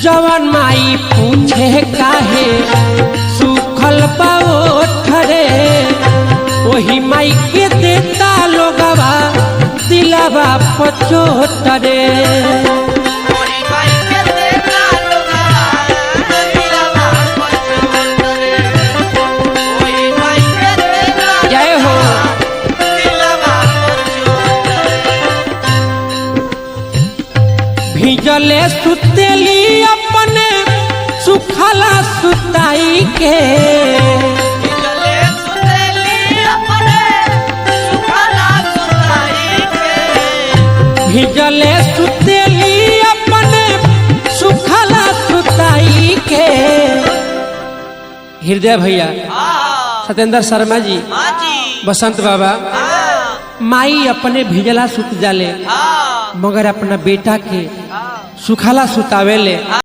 जवन माई पूछे काहे सुखल बाओठरे वही माई के देता लोगवा दिलावा पचोटरे। जय हो। भिजले सुतेली अपने सुखला सुताई के भिजले सुतेली अपने सुखला सुताई के। हृदय भैया, सत्येंद्र शर्मा जी, बसंत बाबा, माई अपने भिजला सुत जाले मगर अपना बेटा के सुखला सुतावेले।